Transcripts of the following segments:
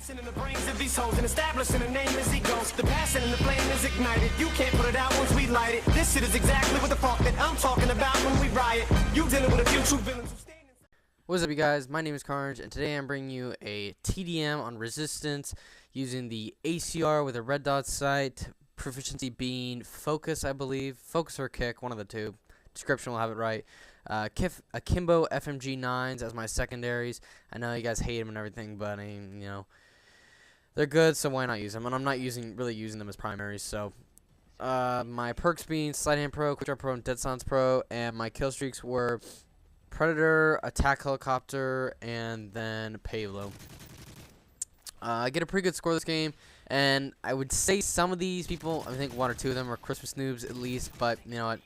In the brains of these hoes and establishing a name as he goes. The passion and the flame is ignited. You can't put it out once we light it. This shit is exactly what the fuck that I'm talking about when we riot. You dealing with a few true villains who stand. What's up, you guys? My name is Carnage, and today I'm bringing you a TDM on resistance using the ACR with a red dot sight. Proficiency being focus, I believe. Focus or kick, one of the two. Description will have it right. Akimbo FMG9s as my secondaries. I know you guys hate them and everything, but I mean, you know, they're good, so why not use them? And I'm not really using them as primaries. So my perks being Sleight of Hand Pro, Quickdraw Pro, and Dead Silence Pro, and my kill streaks were Predator, Attack Helicopter, and then Pave. I get a pretty good score this game, and I would say some of these people, I think one or two of them are Christmas noobs at least, but you know what?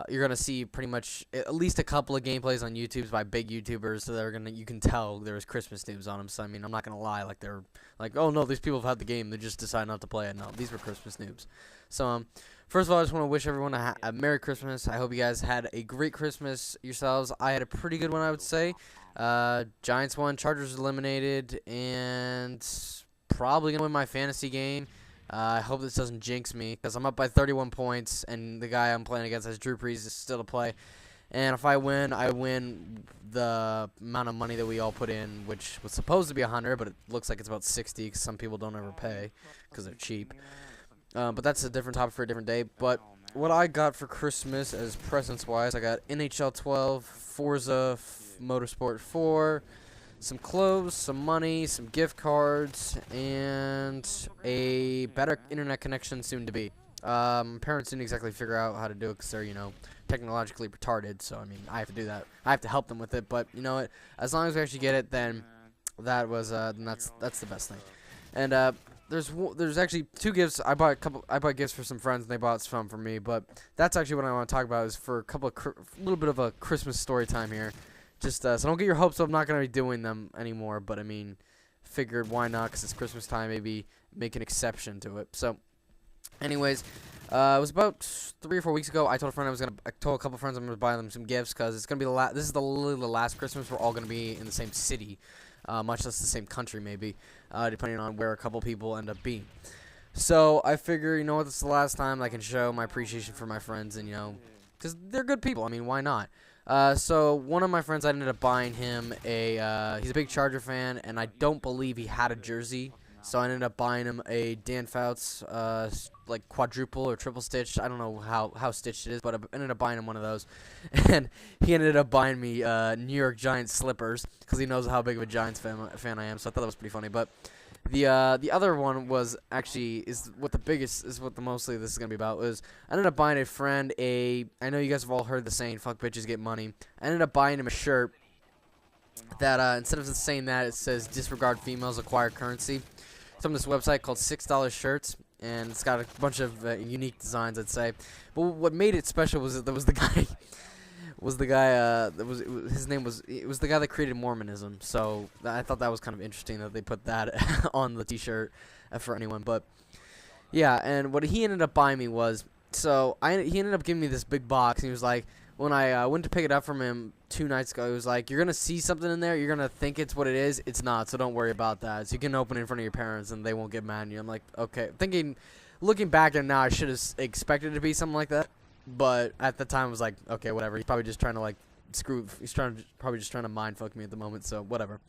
You're gonna see pretty much at least a couple of gameplays on YouTube by big YouTubers, so you can tell there's Christmas noobs on them. So I mean, I'm not gonna lie, like they're like, oh no, these people have had the game, they just decide not to play it. No, these were Christmas noobs. So first of all, I just want to wish everyone a Merry Christmas. I hope you guys had a great Christmas yourselves. I had a pretty good one, I would say. Giants won, Chargers eliminated, and probably gonna win my fantasy game. I hope this doesn't jinx me, because I'm up by 31 points, and the guy I'm playing against has Drew Brees still to play. And if I win the amount of money that we all put in, which was supposed to be 100, but it looks like it's about 60, because some people don't ever pay, because they're cheap. But that's a different topic for a different day. But what I got for Christmas as presents-wise, I got NHL 12, Forza Motorsport 4, some clothes, some money, some gift cards, and a better internet connection soon to be. Parents didn't exactly figure out how to do it because they're, you know, technologically retarded. So I mean, I have to do that. I have to help them with it. But you know what? As long as we actually get it, then that's the best thing. And there's actually two gifts. I bought gifts for some friends, and they bought some for me. But that's actually what I want to talk about is for a little bit of a Christmas story time here. Just so don't get your hopes up. I'm not going to be doing them anymore, but I mean, figured why not, because it's Christmas time, maybe make an exception to it. So anyways, it was about 3 or 4 weeks ago. I told a couple friends I'm going to buy them some gifts, because it's going to be this is literally the last Christmas we're all going to be in the same city, much less the same country maybe, depending on where a couple people end up being. So I figure, you know what, this is the last time I can show my appreciation for my friends, and you know, because they're good people. I mean, why not? So one of my friends, I ended up buying him he's a big Charger fan, and I don't believe he had a jersey, so I ended up buying him a Dan Fouts, like quadruple or triple stitched. I don't know how stitched it is, but I ended up buying him one of those, and he ended up buying me New York Giants slippers, because he knows how big of a Giants fan I am, so I thought that was pretty funny. But the other one was actually mostly this is gonna be about. I ended up buying a friend I know you guys have all heard the saying "fuck bitches, get money." I ended up buying him a shirt that instead of saying that, it says "disregard females, acquire currency." It's on this website called $6 Shirts, and it's got a bunch of unique designs, I'd say. But what made it special was that there was the guy. It was the guy that created Mormonism, so I thought that was kind of interesting that they put that on the t-shirt for anyone. But yeah, and what he ended up buying me was, he ended up giving me this big box, and he was like, when I went to pick it up from him 2 nights ago, he was like, you're gonna see something in there, you're gonna think it's what it is, it's not, so don't worry about that. So you can open it in front of your parents and they won't get mad at you. I'm like, okay. Looking back at it now, I should have expected it to be something like that. But at the time, I was like, okay, whatever. He's probably just trying to, like, probably just trying to mind fuck me at the moment, so whatever.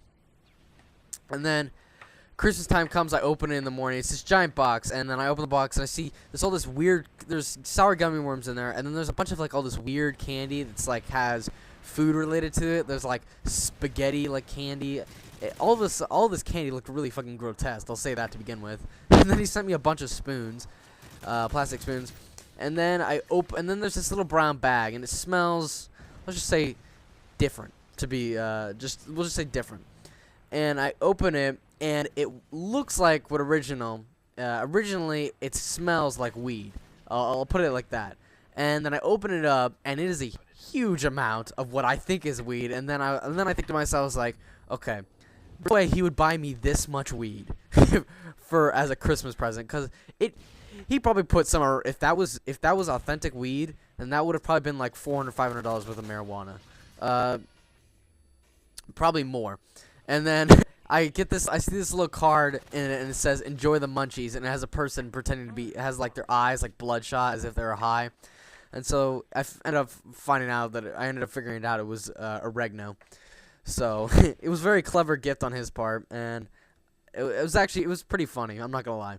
And then Christmas time comes, I open it in the morning. It's this giant box, and then I open the box, and I see there's sour gummy worms in there, and then there's a bunch of, like, all this weird candy that's, like, has food related to it. There's, like, spaghetti, like, candy. All this candy looked really fucking grotesque. I'll say that to begin with. And then he sent me a bunch of spoons, plastic spoons. And then and then there's this little brown bag, and it smells, let's just say, different. We'll just say different. And I open it, and it looks like what originally it smells like weed. I'll put it like that. And then I open it up, and it is a huge amount of what I think is weed. And then I think to myself, I was like, okay, no way he would buy me this much weed as a Christmas present, because he probably put some. If that was authentic weed, then that would have probably been like $400, $500 worth of marijuana. Probably more. And then I see this little card in it, and it says "Enjoy the munchies," and it has a person pretending to be, it has like their eyes like bloodshot as if they were high, and so ended up finding out that I ended up figuring it out. It was oregano, so it was a very clever gift on his part, and it was pretty funny. I'm not gonna lie.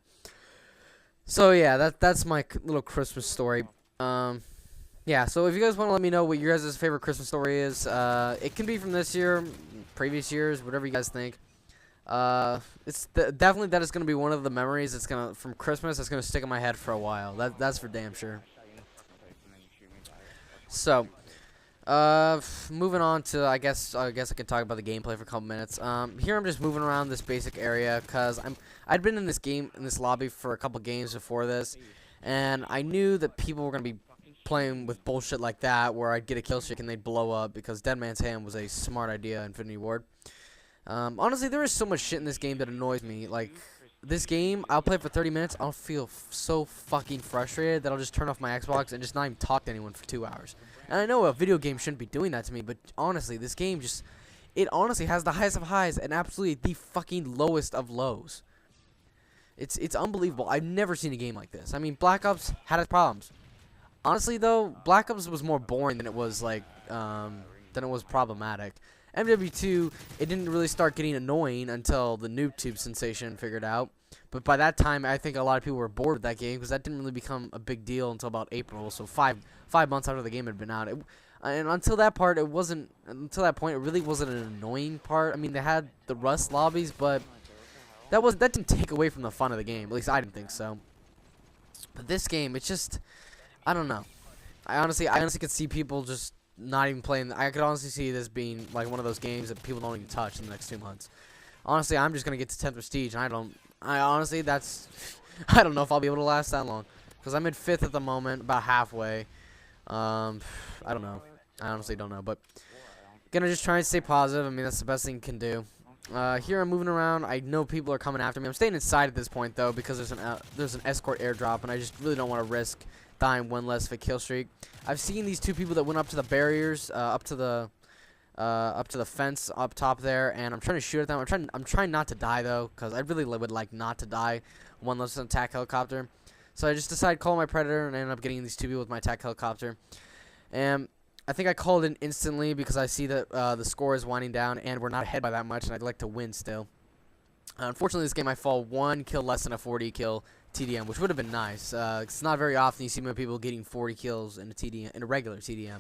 So yeah, that's my little Christmas story. Yeah. So if you guys want to let me know what your guys' favorite Christmas story is, it can be from this year, previous years, whatever you guys think. It's definitely that is gonna be one of the memories that's gonna from Christmas that's gonna stick in my head for a while. That's for damn sure. So, moving on to I guess I can talk about the gameplay for a couple minutes. Here I'm just moving around this basic area because I'd been in this lobby for a couple games before this, and I knew that people were gonna be playing with bullshit like that where I'd get a kill streak and they'd blow up because Dead Man's Hand was a smart idea. Infinity Ward. Honestly, there is so much shit in this game that annoys me. Like, this game, I'll play for 30 minutes, I'll feel so fucking frustrated that I'll just turn off my Xbox and just not even talk to anyone for 2 hours. And I know a video game shouldn't be doing that to me, but honestly, this game it honestly has the highest of highs and absolutely the fucking lowest of lows. It's unbelievable. I've never seen a game like this. I mean, Black Ops had its problems. Honestly, though, Black Ops was more boring than it was, like, than it was problematic. MW2, it didn't really start getting annoying until the NoobTube sensation figured out. But by that time, I think a lot of people were bored with that game because that didn't really become a big deal until about April. So five months after the game had been out. And until that point, it really wasn't an annoying part. I mean, they had the Rust lobbies, but that didn't take away from the fun of the game. At least I didn't think so. But this game, it's just, I don't know. I honestly could see people just not even playing. I could honestly see this being like one of those games that people don't even touch in the next 2 months. Honestly, I'm just gonna get to 10th prestige, and I don't know if I'll be able to last that long because I'm in 5th at the moment, about halfway. I don't know. I honestly don't know, but gonna just try and stay positive. I mean, that's the best thing you can do. Here I'm moving around. I know people are coming after me. I'm staying inside at this point though because there's an escort airdrop, and I just really don't want to risk dying one less of a kill streak. I've seen these 2 people that went up to the barriers, up to the fence up top there, and I'm trying to shoot at them. I'm trying not to die though, because I really would like not to die one less than attack helicopter. So I just decided to call my predator, and I ended up getting these 2 people with my attack helicopter. And I think I called in instantly because I see that the score is winding down, and we're not ahead by that much, and I'd like to win still. Unfortunately, this game I fall 1 kill less than a 40 kill TDM, which would have been nice. It's not very often you see many people getting 40 kills in a regular TDM.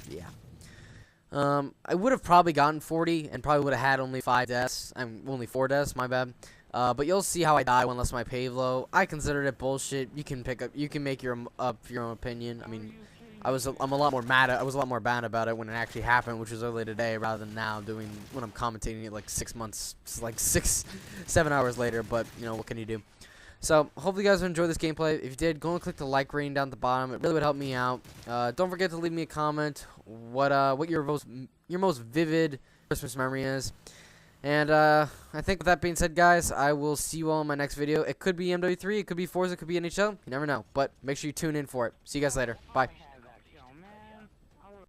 Yeah. I would have probably gotten 40 and probably would have had only 5 deaths. Only 4 deaths, my bad. But you'll see how I die one less my Pave low. I considered it bullshit. You can make your own opinion. I mean, I was a lot more mad about it when it actually happened, which was earlier today rather than now when I'm commentating it like 6 months, like 7 hours later. But you know, what can you do? So hopefully you guys enjoyed this gameplay. If you did, go and click the like rating down at the bottom. It really would help me out. Don't forget to leave me a comment what your most vivid Christmas memory is. And I think with that being said, guys, I will see you all in my next video. It could be MW3, it could be Forza, it could be NHL. You never know. But make sure you tune in for it. See you guys later. Bye.